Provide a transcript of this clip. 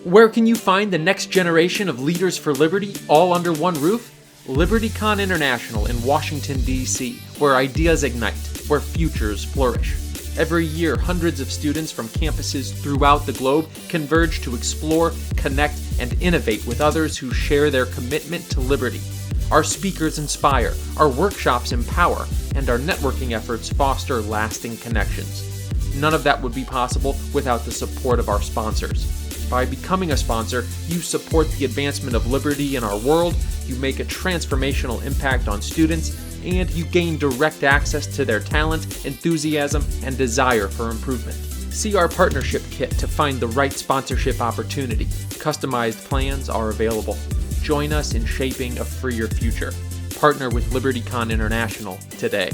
Where can you find the next generation of leaders for liberty all under one roof? LibertyCon International in Washington, D.C., where ideas ignite, where futures flourish. Every year, hundreds of students from campuses throughout the globe converge to explore, connect, and innovate with others who share their commitment to liberty. Our speakers inspire, our workshops empower, and our networking efforts foster lasting connections. None of that would be possible without the support of our sponsors. By becoming a sponsor, you support the advancement of liberty in our world, you make a transformational impact on students, and you gain direct access to their talent, enthusiasm, and desire for improvement. See our partnership kit to find the right sponsorship opportunity. Customized plans are available. Join us in shaping a freer future. Partner with LibertyCon International today.